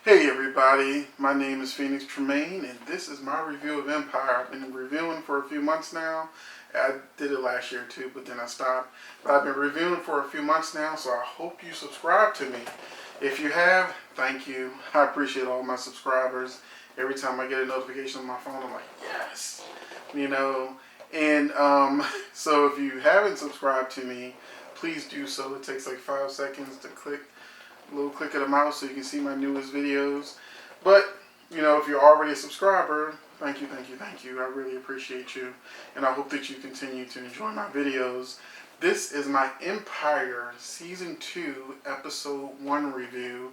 Hey everybody, my name is Phoenix Tremaine and this is my review of Empire. I've been reviewing for a few months now. I did it last year too, but then I stopped. But I've been reviewing for a few months now, so I hope you subscribe to me. If you have, thank you. I appreciate all my subscribers. Every time I get a notification on my phone, I'm like, yes. You know, and so if you haven't subscribed to me, please do so. It takes like 5 seconds to click little click of the mouse so you can see my newest videos. But, you know, if you're already a subscriber, thank you, thank you, thank you. I really appreciate you. And I hope that you continue to enjoy my videos. This is my Empire Season 2, Episode 1 review.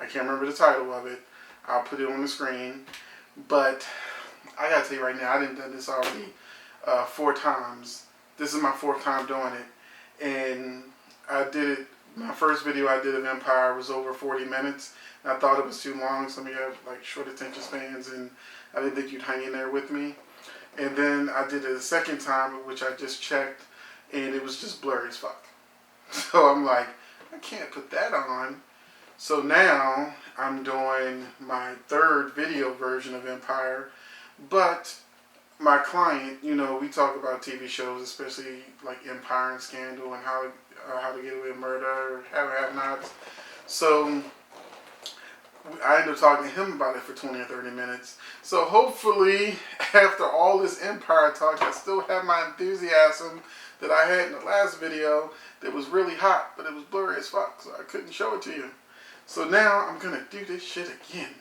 I can't remember the title of it. I'll put it on the screen. But I gotta tell you right now, I done this already 4 times. This is my 4th time doing it. And I did it. My first video I did of Empire was over 40 minutes. And I thought it was too long. Some of you have like short attention spans and I didn't think you'd hang in there with me. And then I did it a second time, which I just checked, and it was just blurry as fuck. So I'm like, I can't put that on. So now I'm doing my 3rd video version of Empire. But my client, you know, we talk about TV shows, especially like Empire and Scandal and How to Get Away with Murder, Have-Nots. So I ended up talking to him about it for 20 or 30 minutes. So hopefully, after all this Empire talk, I still have my enthusiasm that I had in the last video that was really hot, but it was blurry as fuck, so I couldn't show it to you. So now I'm going to do this shit again.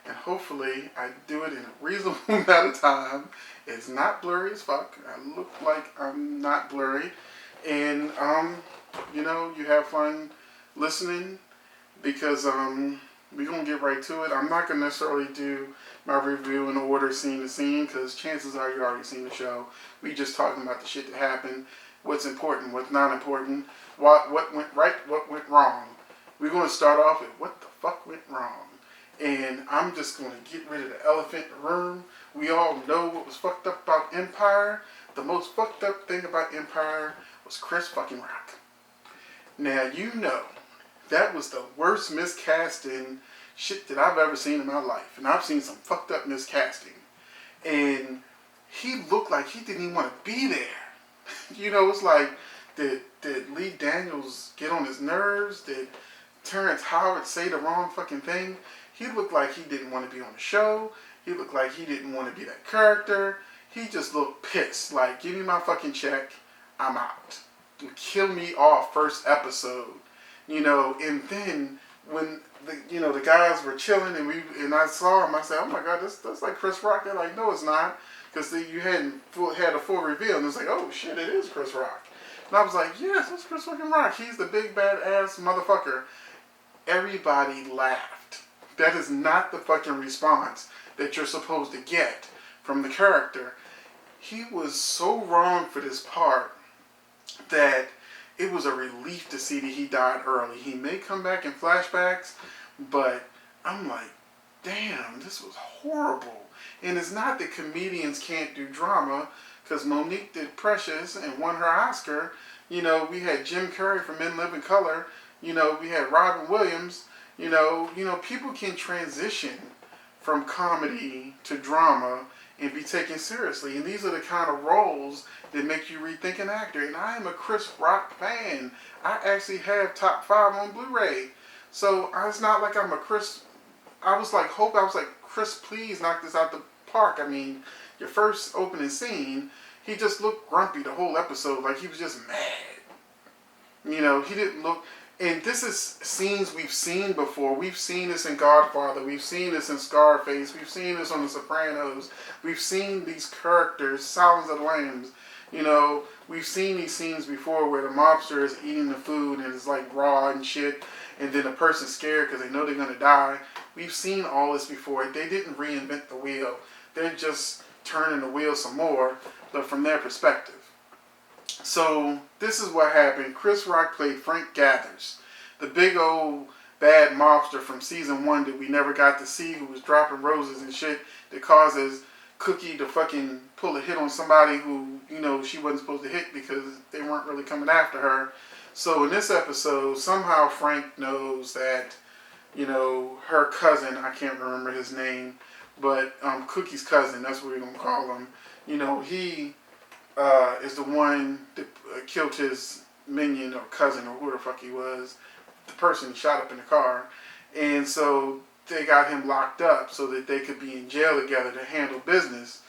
And hopefully I do it in a reasonable amount of time. It's not blurry as fuck. I look like I'm not blurry. And, you know, you have fun listening because we're going to get right to it. I'm not going to necessarily do my review in order scene to scene because chances are you already seen the show. We just talking about the shit that happened, what's important, what's not important, what went right, what went wrong. We're going to start off with what the fuck went wrong. And I'm just going to get rid of the elephant in the room. We all know what was fucked up about Empire. The most fucked up thing about Empire was Chris fucking Rock. Now, you know, that was the worst miscasting shit that I've ever seen in my life. And I've seen some fucked up miscasting. And he looked like he didn't even want to be there. You know, it's like, did Lee Daniels get on his nerves? Did Terrence Howard say the wrong fucking thing? He looked like he didn't want to be on the show. He looked like he didn't want to be that character. He just looked pissed. Like, give me my fucking check. I'm out. Kill me off first episode. You know, and then when the guys were chilling and I saw him, I said, oh my God, that's like Chris Rock. They're like, no, it's not. Because you had a full reveal. And it's like, oh shit, it is Chris Rock. And I was like, yes, that's Chris fucking Rock. He's the big bad ass motherfucker. Everybody laughed. That is not the fucking response that you're supposed to get from the character. He was so wrong for this part that it was a relief to see that he died early. He may come back in flashbacks, but I'm like, damn, this was horrible. And it's not that comedians can't do drama, because Monique did Precious and won her Oscar. You know, we had Jim Carrey from Men Live in Color. You know, we had Robin Williams. You know, people can transition from comedy to drama and be taken seriously. And these are the kind of roles that make you rethink an actor. And I am a Chris Rock fan. I actually have Top 5 on Blu-ray. So it's not like I'm a Chris. I was like, Chris, please knock this out the park. I mean, your first opening scene, he just looked grumpy the whole episode. Like he was just mad. You know, he didn't look. And this is scenes we've seen before. We've seen this in Godfather. We've seen this in Scarface. We've seen this on The Sopranos. We've seen these characters, Silence of the Lambs. You know, we've seen these scenes before where the mobster is eating the food and it's like raw and shit. And then the person's scared because they know they're going to die. We've seen all this before. They didn't reinvent the wheel. They're just turning the wheel some more, but from their perspective. So this is what happened. Chris Rock played Frank Gathers, the big old bad mobster from season 1 that we never got to see, who was dropping roses and shit that causes Cookie to fucking pull a hit on somebody who, you know, she wasn't supposed to hit because they weren't really coming after her. So in this episode, somehow Frank knows that her cousin, I can't remember his name, but Cookie's cousin, that's what we're going to call him. He is the one that killed his minion or cousin or who the fuck he was, the person he shot up in the car. And so they got him locked up so that they could be in jail together to handle business.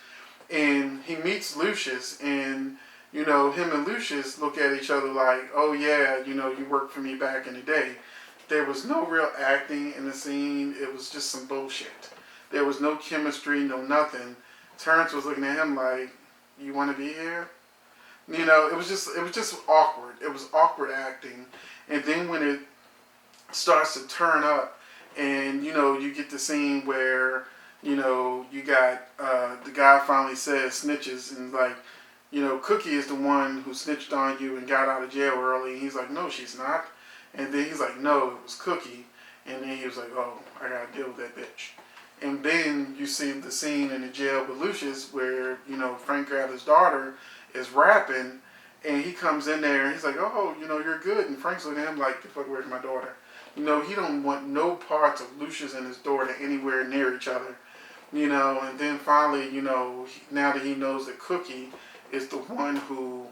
And he meets Lucius, and him and Lucius look at each other like, oh yeah, you worked for me back in the day. There was no real acting in the scene. It was just some bullshit. There was no chemistry, no nothing. Terrence was looking at him like, you want to be here? It was just awkward. It was awkward acting. And then when it starts to turn up, and you get the scene where you got the guy finally says snitches, and like, Cookie is the one who snitched on you and got out of jail early. And he's like, no, she's not. And then he's like, no, it was Cookie. And then he was like, oh, I gotta deal with that bitch. And then you see the scene in the jail with Lucius where, Frank Gratler's daughter is rapping, and he comes in there and he's like, oh, you're good. And Frank's looking at him like, the fuck, where's my daughter? He don't want no parts of Lucius and his daughter anywhere near each other. And then finally, now that he knows that Cookie is the one who,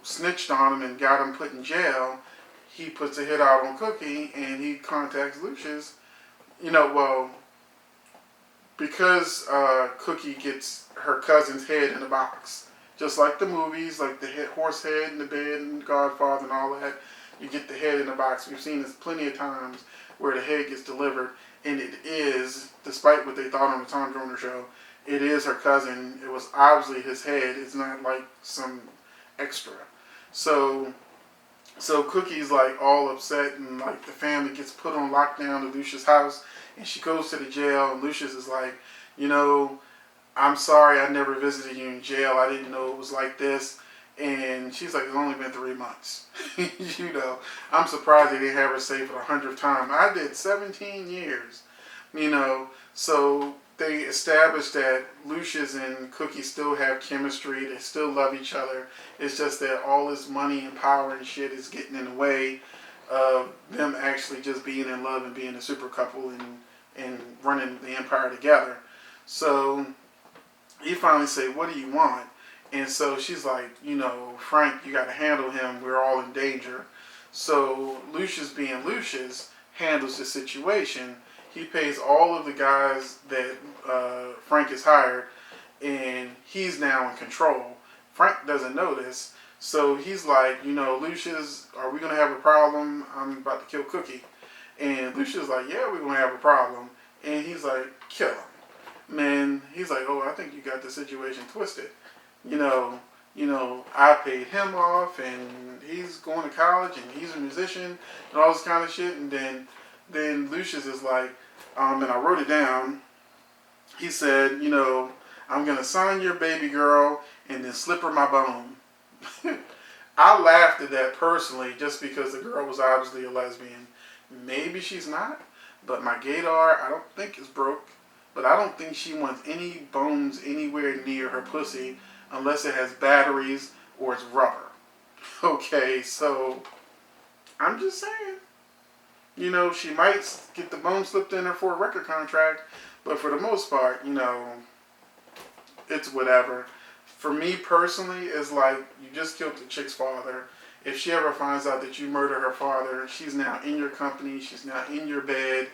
snitched on him and got him put in jail, he puts a hit out on Cookie and he contacts Lucius. Because Cookie gets her cousin's head in a box. Just like the movies, like the horse head in the bed and Godfather and all that. You get the head in a box. We've seen this plenty of times where the head gets delivered, and it is, despite what they thought on the Tom Joyner show, it is her cousin. It was obviously his head. It's not like some extra. So Cookie's like all upset, and like the family gets put on lockdown to Lucius' house, and she goes to the jail, and Lucius is like, I'm sorry I never visited you in jail. I didn't know it was like this. And she's like, it's only been 3 months. I'm surprised they didn't have her say for the 100th time, I did 17 years. So they established that Lucius and Cookie still have chemistry. They still love each other. It's just that all this money and power and shit is getting in the way of them actually just being in love and being a super couple and running the empire together. So he finally said, what do you want? And so she's like, Frank, you got to handle him. We're all in danger. So Lucius, being Lucius, handles the situation. He pays all of the guys that Frank has hired, and he's now in control. Frank doesn't know this. So he's like, Lucius, are we going to have a problem? I'm about to kill Cookie. And Lucius like, yeah, we're going to have a problem. And he's like, kill him. Man, he's like, oh, I think you got the situation twisted. I paid him off, and he's going to college, and he's a musician, and all this kind of shit. And then Lucius is like, and I wrote it down. He said, I'm going to sign your baby girl and then slip her my bone. I laughed at that personally just because the girl was obviously a lesbian. Maybe she's not, but my gaydar, I don't think is broke. But I don't think she wants any bones anywhere near her pussy unless it has batteries or it's rubber. Okay, so I'm just saying. She might get the bone slipped in her for a record contract, but for the most part, it's whatever. For me personally, it's like you just killed the chick's father. If she ever finds out that you murdered her father, she's now in your company, she's now in your bed,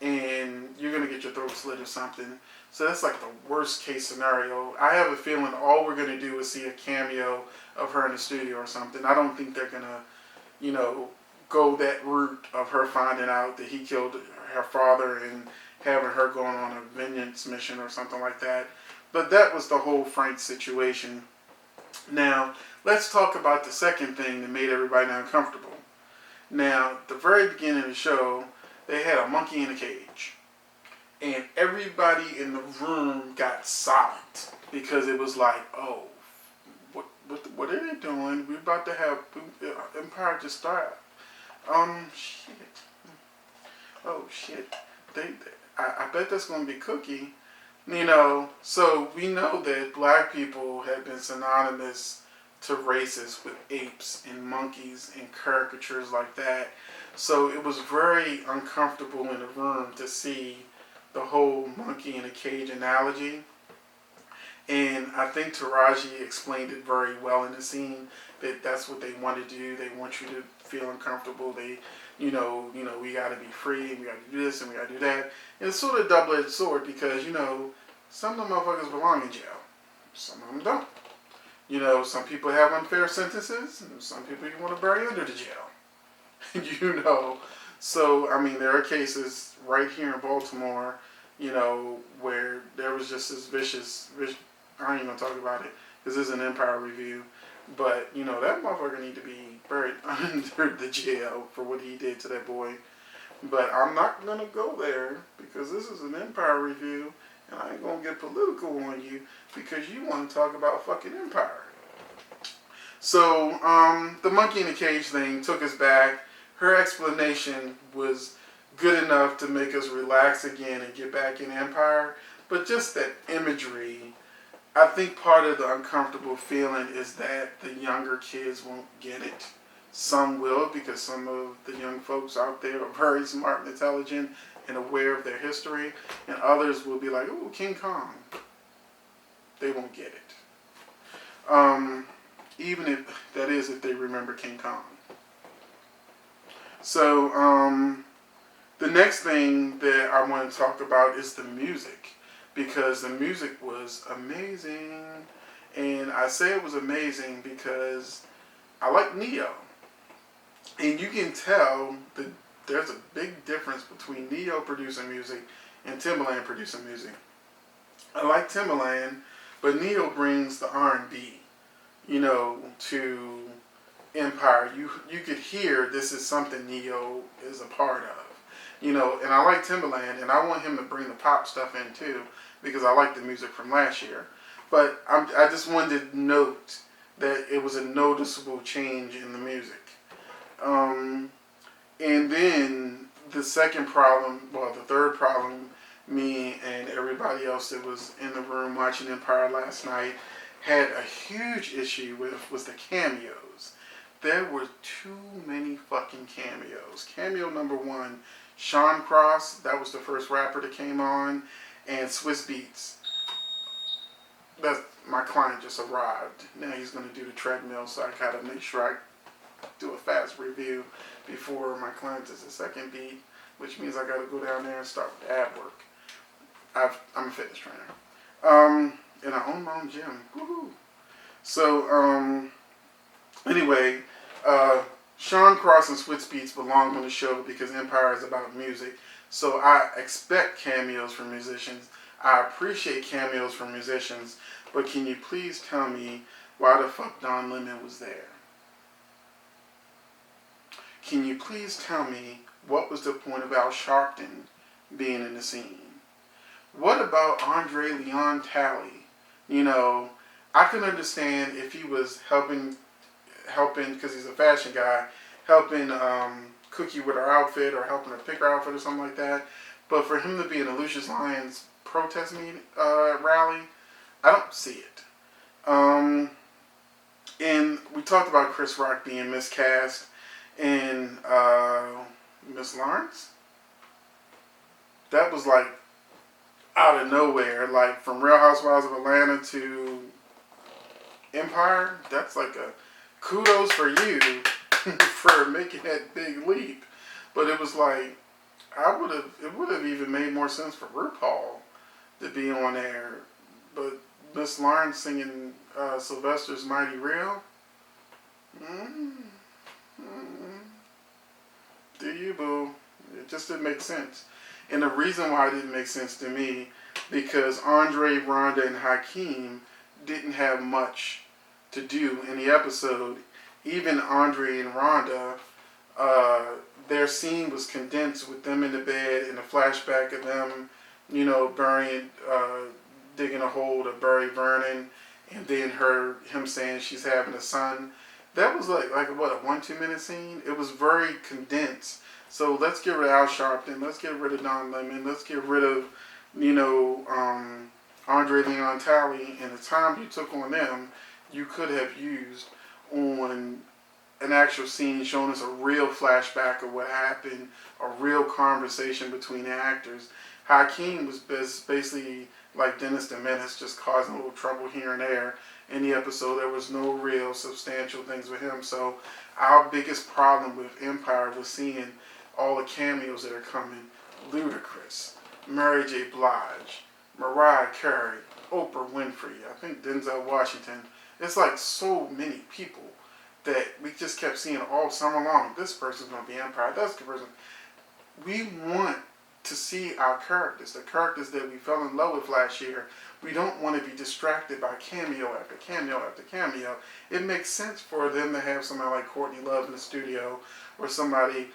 and you're going to get your throat slit or something. So that's like the worst case scenario. I have a feeling all we're going to do is see a cameo of her in the studio or something. I don't think they're going to, go that route of her finding out that he killed her father and having her going on a vengeance mission or something like that. But that was the whole Frank situation. Now, let's talk about the second thing that made everybody uncomfortable. Now, at the very beginning of the show, they had a monkey in a cage. And everybody in the room got silent because it was like, oh, what are they doing? We're about to have Empire just start. Shit. Oh, shit. I bet that's going to be Cookie. So we know that black people have been synonymous to races with apes and monkeys and caricatures like that. So it was very uncomfortable in the room to see the whole monkey in a cage analogy. And I think Taraji explained it very well in the scene that that's what they want to do. They want you to feel uncomfortable. They, we got to be free and we got to do this and we got to do that. And it's sort of a double-edged sword because, some of them motherfuckers belong in jail. Some of them don't. Some people have unfair sentences and some people you want to bury under the jail. So, I mean, there are cases right here in Baltimore, where there was just this vicious I ain't gonna talk about it because this is an Empire review. But, that motherfucker need to be buried under the jail for what he did to that boy. But I'm not gonna go there because this is an Empire review and I ain't gonna get political on you because you want to talk about fucking Empire. So, the monkey in the cage thing took us back. Her explanation was good enough to make us relax again and get back in Empire. But just that imagery, I think part of the uncomfortable feeling is that the younger kids won't get it. Some will because some of the young folks out there are very smart and intelligent and aware of their history. And others will be like, ooh, King Kong. They won't get it. Even if they remember King Kong. So, the next thing that I want to talk about is the music. Because the music was amazing. And I say it was amazing because I like Neo. And you can tell that there's a big difference between Neo producing music and Timbaland producing music. I like Timbaland, but Neo brings the R&B, to Empire. You could hear this is something Neo is a part of. And I like Timbaland, and I want him to bring the pop stuff in too, because I like the music from last year. But I just wanted to note that it was a noticeable change in the music. And then the third problem, me and everybody else that was in the room watching Empire last night had a huge issue with was the cameos. There were too many fucking cameos. Cameo number one, Sean Cross, that was the first rapper that came on, and Swiss Beats. My client just arrived. Now he's going to do the treadmill, so I gotta make sure I do a fast review before my client does the second beat, which means I gotta go down there and start with ab work. I'm a fitness trainer. And I own my own gym. Woohoo! So, anyway, Sean Cross and Switch Beats belong on the show because Empire is about music. So I expect cameos from musicians. I appreciate cameos from musicians. But can you please tell me why the fuck Don Lemon was there? Can you please tell me what was the point of Al Sharpton being in the scene? What about Andre Leon Talley? I can understand if he was helping because he's a fashion guy, helping Cookie with her outfit or helping her pick her outfit or something like that. But for him to be in a Lucious Lyons protest rally, I don't see it. And we talked about Chris Rock being miscast in Miss Lawrence. That was like out of nowhere, like from Real Housewives of Atlanta to Empire. That's like a kudos for you for making that big leap. But it was like it would have even made more sense for RuPaul to be on there. But Miss Lawrence singing Sylvester's Mighty Real. Do you, boo? It just didn't make sense. And the reason why it didn't make sense to me, because Andre, Rhonda, and Hakeem didn't have much to do in the episode. Even Andre and Rhonda, their scene was condensed with them in the bed and a flashback of them, burying, digging a hole to bury Vernon, and then him saying she's having a son. That was like a 1-2 minute scene. It was very condensed. So let's get rid of Al Sharpton. Let's get rid of Don Lemon. Let's get rid of, Andre Leon Talley. And the time you took on them, you could have used on an actual scene showing us a real flashback of what happened, a real conversation between the actors. Hakeem was basically like Dennis the Menace, just causing a little trouble here and there. In the episode, there was no real substantial things with him. So our biggest problem with Empire was seeing all the cameos that are coming. Ludacris, Mary J. Blige, Mariah Carey, Oprah Winfrey, I think Denzel Washington. It's like so many people that we just kept seeing all summer long. This person's going to be Empire. That's the person. We want to see our characters, the characters that we fell in love with last year. We don't want to be distracted by cameo after cameo after cameo. It makes sense for them to have somebody like Courtney Love in the studio, or somebody,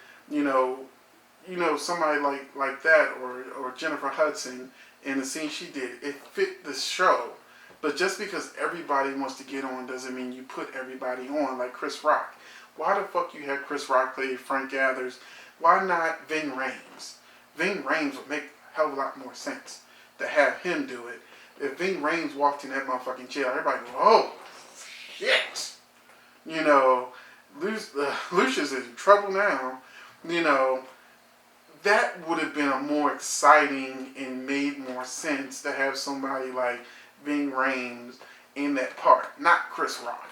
somebody like that, or Jennifer Hudson in the scene she did. It fit the show. But just because everybody wants to get on doesn't mean you put everybody on, like Chris Rock. Why the fuck you had Chris Rock play Frank Gathers? Why not Ving Rhames? Ving Rhames would make a hell of a lot more sense to have him do it. If Ving Rhames walked in that motherfucking jail, everybody go, oh, shit. Lucius is in trouble now. That would have been a more exciting and made more sense to have somebody like Ving Rhames in that part, not Chris Rock.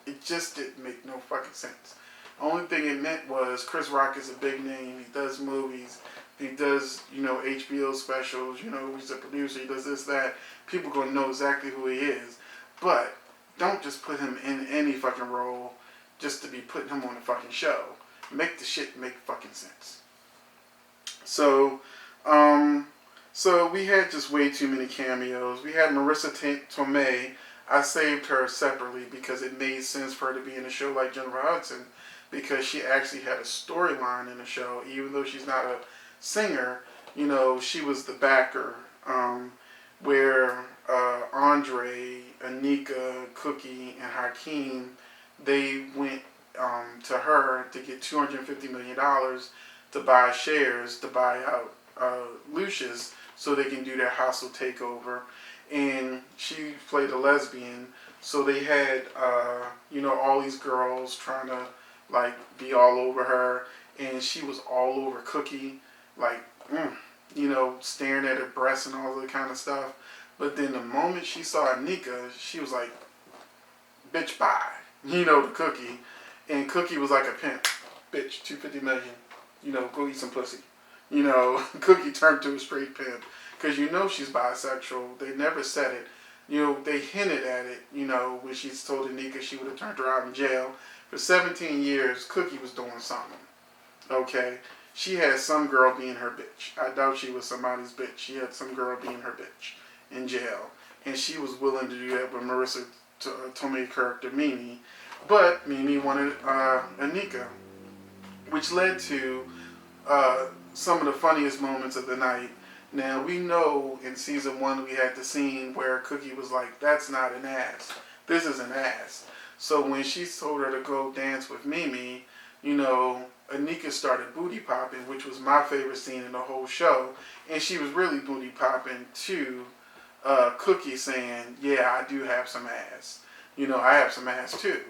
It just didn't make no fucking sense. Only thing it meant was Chris Rock is a big name. He does movies. He does, HBO specials. He's a producer. He does this, that. People gonna know exactly who he is. But don't just put him in any fucking role just to be putting him on the fucking show. Make the shit make fucking sense. So we had just way too many cameos. We had Marissa Tomei. I saved her separately because it made sense for her to be in a show like Jennifer Hudson, because she actually had a storyline in the show. Even though she's not a singer, she was the backer, where Andre, Anika, Cookie, and Hakeem, they went to her to get $250 million to buy shares, to buy out Lucius, so they can do their hostile takeover. And she played a lesbian, so they had all these girls trying to be all over her, and she was all over Cookie, staring at her breasts and all that kind of stuff. But then the moment she saw Anika, she was like, bitch, bye, to Cookie. And Cookie was like a pimp. Bitch, $250 million, go eat some pussy. Cookie turned to a straight pimp. Because she's bisexual. They never said it. They hinted at it, when she told Anika she would have turned her out in jail. For 17 years, Cookie was doing something. Okay? She had some girl being her bitch. I doubt she was somebody's bitch. She had some girl being her bitch in jail. And she was willing to do that with Marissa Tomei's character, Mimi. But Mimi wanted Anika. Which led to some of the funniest moments of the night. Now, we know in season 1 we had the scene where Cookie was like, that's not an ass. This is an ass. So when she told her to go dance with Mimi, Anika started booty popping, which was my favorite scene in the whole show. And she was really booty popping to Cookie, saying, yeah, I do have some ass. I have some ass too.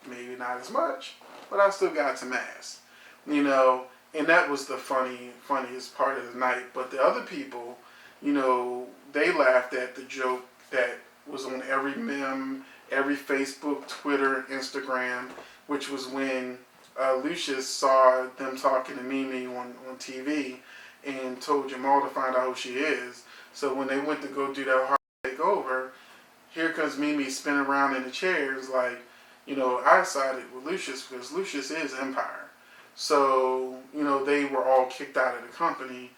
Maybe not as much, but I still got some ass. And that was the funniest part of the night. But the other people, they laughed at the joke that was on every meme, every Facebook, Twitter, Instagram, which was when Lucius saw them talking to Mimi on TV and told Jamal to find out who she is. So when they went to go do that hard takeover, here comes Mimi spinning around in the chairs like, I sided with Lucius because Lucius is Empire. So, they were all kicked out of the company,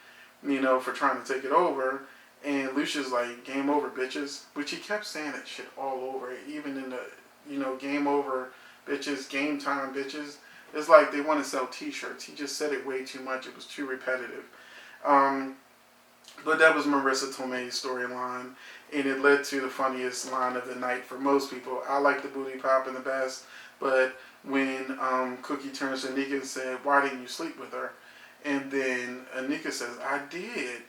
for trying to take it over. And Lucius like, game over, bitches. Which he kept saying that shit all over. Even in the, game over, bitches, game time, bitches. It's like they want to sell t-shirts. He just said it way too much. It was too repetitive. But that was Marissa Tomei's storyline. And it led to the funniest line of the night for most people. I like the booty popping the best. But when Cookie turns to Anika and said, why didn't you sleep with her? And then Anika says, I did.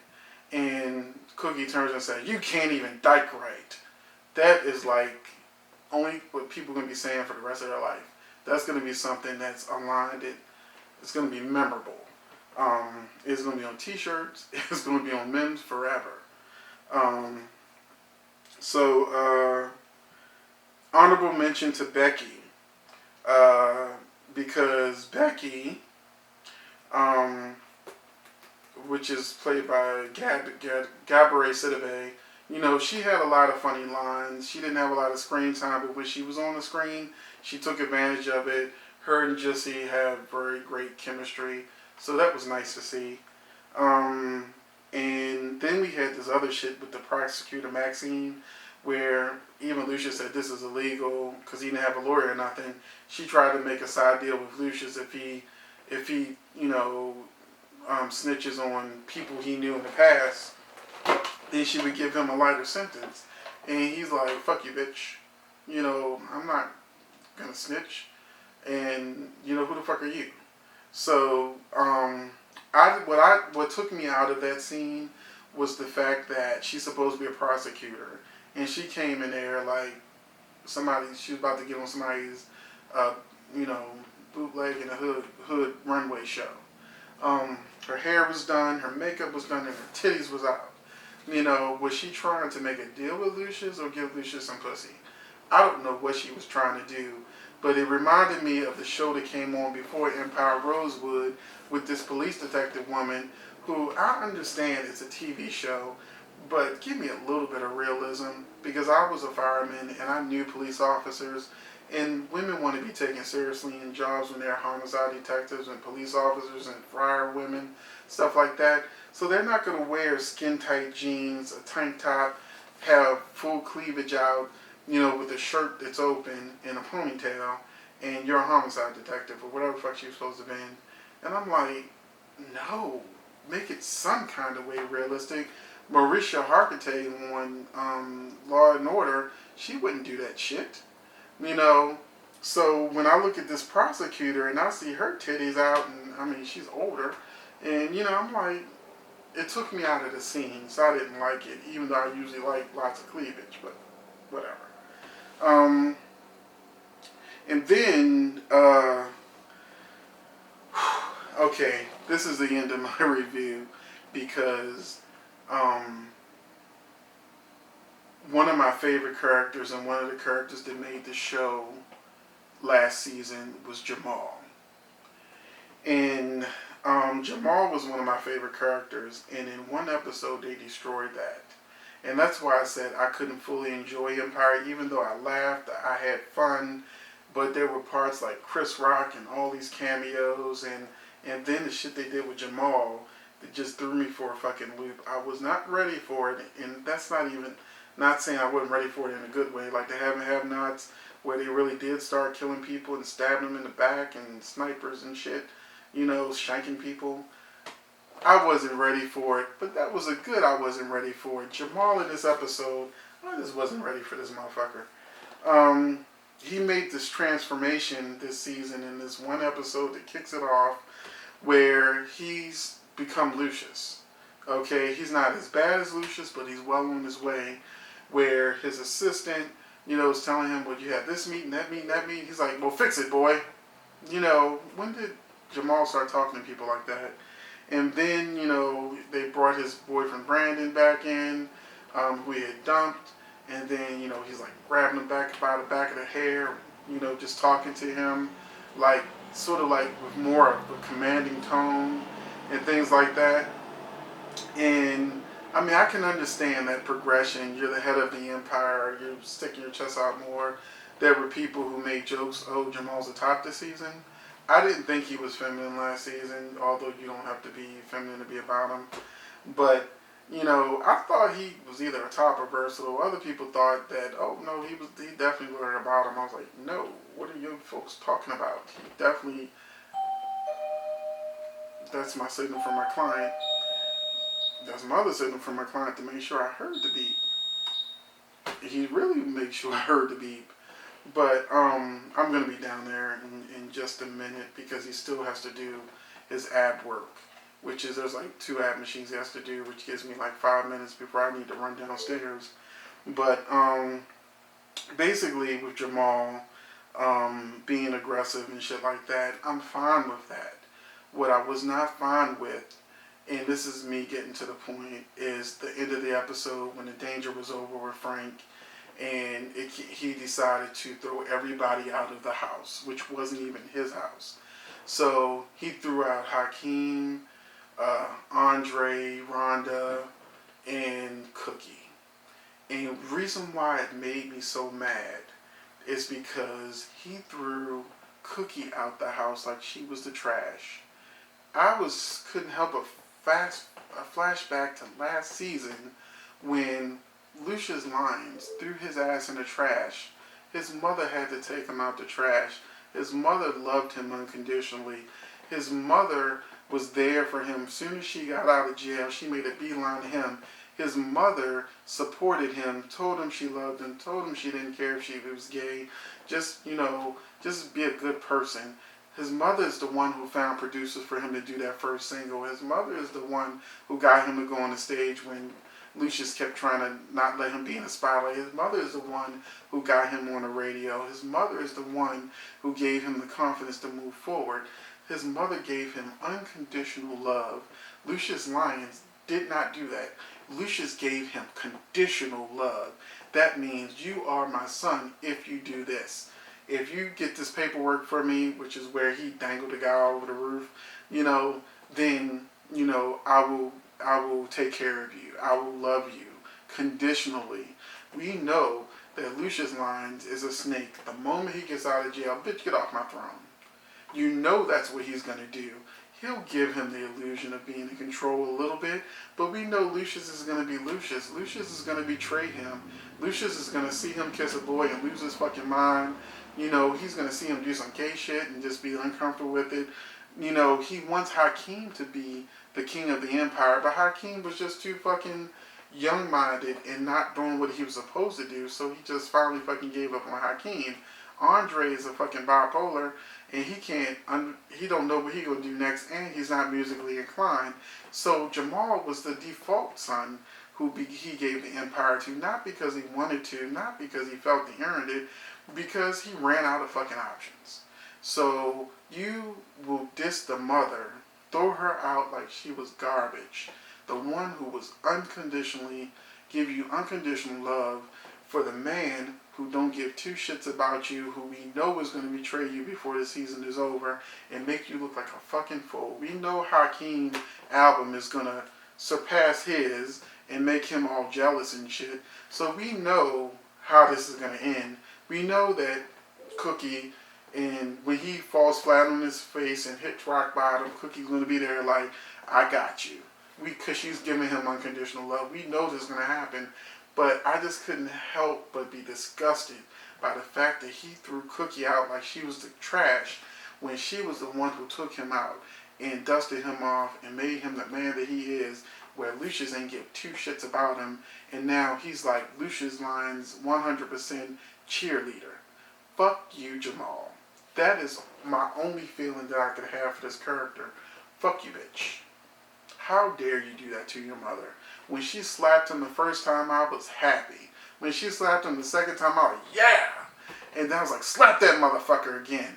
And Cookie turns and says, you can't even dyke right. That is like only what people are going to be saying for the rest of their life. That's going to be something that's aligned. It's going to be memorable. It's going to be on T-shirts. It's going to be on memes forever. Um, so, honorable mention to Becky, because Becky, um, which is played by Gabourey Sidibe, she had a lot of funny lines. She didn't have a lot of screen time, but when she was on the screen, she took advantage of it. Her and Jussie have very great chemistry, so that was nice to see. And then we had this other shit with the prosecutor Maxine, where even Lucius said this is illegal because he didn't have a lawyer or nothing. She tried to make a side deal with Lucius if he snitches on people he knew in the past, then she would give him a lighter sentence. And he's like, "Fuck you, bitch. I'm not gonna snitch. And who the fuck are you?" So, what took me out of that scene was the fact that she's supposed to be a prosecutor, and she came in there like she was about to get on somebody's, bootleg in a hood runway show. Her hair was done, her makeup was done, and her titties was out. Was she trying to make a deal with Lucius or give Lucius some pussy? I don't know what she was trying to do, but it reminded me of the show that came on before Empire Rosewood with this police detective woman who, I understand it's a TV show, but give me a little bit of realism, because I was a fireman and I knew police officers, and women want to be taken seriously in jobs when they're homicide detectives and police officers and fire women, stuff like that. So they're not going to wear skin-tight jeans, a tank top, have full cleavage out, with a shirt that's open and a ponytail, and you're a homicide detective or whatever the fuck you're supposed to be. And I'm like, no, make it some kind of way realistic. Mauricia Hargitay on Law and Order, she wouldn't do that shit. So when I look at this prosecutor and I see her titties out, and she's older, and I'm like, it took me out of the scene, so I didn't like it, even though I usually like lots of cleavage, but whatever. And then, okay, this is the end of my review, because one of my favorite characters and one of the characters that made the show last season was Jamal. And Jamal was one of my favorite characters, and in one episode they destroyed that. And that's why I said I couldn't fully enjoy Empire, even though I laughed, I had fun, but there were parts like Chris Rock and all these cameos, and then the shit they did with Jamal that just threw me for a fucking loop. I was not ready for it, and that's not saying I wasn't ready for it in a good way, like the have-nots, where they really did start killing people and stabbing them in the back and snipers and shit, shanking people. I wasn't ready for it, but that was I wasn't ready for it. Jamal in this episode, I just wasn't ready for this motherfucker. He made this transformation this season in this one episode that kicks it off, where he's become Lucius. Okay, he's not as bad as Lucius, but he's well on his way, where his assistant, is telling him, well, you have this meeting, that meeting, that meeting. He's like, well, fix it, boy. When did Jamal start talking to people like that? And then, they brought his boyfriend Brandon back in, who he had dumped. And then, he's like grabbing him back by the back of the hair, just talking to him, like, sort of like with more of a commanding tone and things like that. And, I can understand that progression. You're the head of the empire, you're sticking your chest out more. There were people who made jokes, oh, Jamal's the top this season. I didn't think he was feminine last season, although you don't have to be feminine to be about him. But, I thought he was either a top or versatile. Other people thought that, oh, no, he definitely learned about him. I was like, no, what are you folks talking about? He definitely, that's my signal from my client. That's my other signal from my client to make sure I heard the beep. He really makes sure I heard the beep. But I'm going to be down there in just a minute, because he still has to do his ab work, which is, there's like 2 ab machines he has to do, which gives me like 5 minutes before I need to run downstairs. But basically with Jamal, being aggressive and shit like that. I'm fine with that. What I was not fine with, and this is me getting to the point, is the end of the episode when the danger was over with Frank, and he decided to throw everybody out of the house, which wasn't even his house. So he threw out Hakeem, Andre, Rhonda, and Cookie. And the reason why it made me so mad is because he threw Cookie out the house like she was the trash. Couldn't help but a flashback to last season when Lucius Lyons threw his ass in the trash. His mother had to take him out the trash. His mother loved him unconditionally. His mother was there for him. As soon as she got out of jail, she made a beeline to him. His mother supported him, told him she loved him, told him she didn't care if he was gay. Just be a good person. His mother is the one who found producers for him to do that first single. His mother is the one who got him to go on the stage when Lucius kept trying to not let him be in the spotlight. His mother is the one who got him on the radio. His mother is the one who gave him the confidence to move forward. His mother gave him unconditional love. Lucius Lyons did not do that. Lucius gave him conditional love. That means you are my son if you do this. If you get this paperwork for me, which is where he dangled the guy all over the roof, then, I will take care of you. I will love you conditionally. We know that Lucius Lyons is a snake. The moment he gets out of jail, bitch, get off my throne. You know that's what he's going to do. He'll give him the illusion of being in control a little bit, but we know Lucius is going to be Lucius. Lucius is going to betray him. Lucius is going to see him kiss a boy and lose his fucking mind. He's going to see him do some gay shit and just be uncomfortable with it. He wants Hakeem to be the king of the empire, but Hakeem was just too fucking young-minded and not doing what he was supposed to do, so he just finally fucking gave up on Hakeem. Andre is a fucking bipolar, and he don't know what he gonna do next, and he's not musically inclined. So Jamal was the default son who he gave the empire to, not because he wanted to, not because he felt he earned it, because he ran out of fucking options. So you will diss the mother, throw her out like she was garbage, the one who was give you unconditional love, for the man who don't give two shits about you, who we know is going to betray you before the season is over and make you look like a fucking fool. We know Hakeem's album is going to surpass his and make him all jealous and shit. So we know how this is going to end. We know that Cookie, and when he falls flat on his face and hits rock bottom, Cookie's going to be there like, I got you. Because she's giving him unconditional love. We know this is going to happen. But I just couldn't help but be disgusted by the fact that he threw Cookie out like she was the trash when she was the one who took him out and dusted him off and made him the man that he is, where Lucius ain't give two shits about him, and now he's like Lucius Lyons' 100% cheerleader. Fuck you, Jamal. That is my only feeling that I could have for this character. Fuck you, bitch. How dare you do that to your mother? When she slapped him the first time, I was happy. When she slapped him the second time, I was like, yeah! And then I was like, slap that motherfucker again.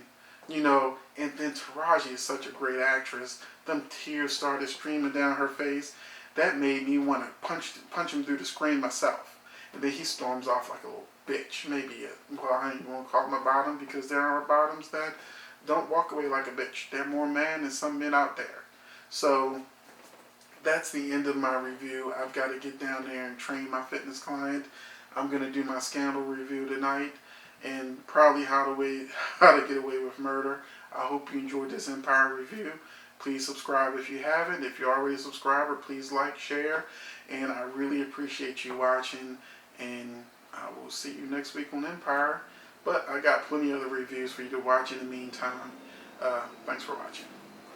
And then Taraji is such a great actress. Them tears started streaming down her face. That made me want to punch him through the screen myself. And then he storms off like a little bitch. I ain't going to call him a bottom, because there are bottoms that don't walk away like a bitch. They're more man than some men out there. So that's the end of my review. I've got to get down there and train my fitness client. I'm going to do my Scandal review tonight, and probably how to get away with murder. I hope you enjoyed this Empire review. Please subscribe if you haven't. If you're already a subscriber, please like, share, and I really appreciate you watching, and I will see you next week on Empire. But I got plenty of other reviews for you to watch in the meantime. Thanks for watching.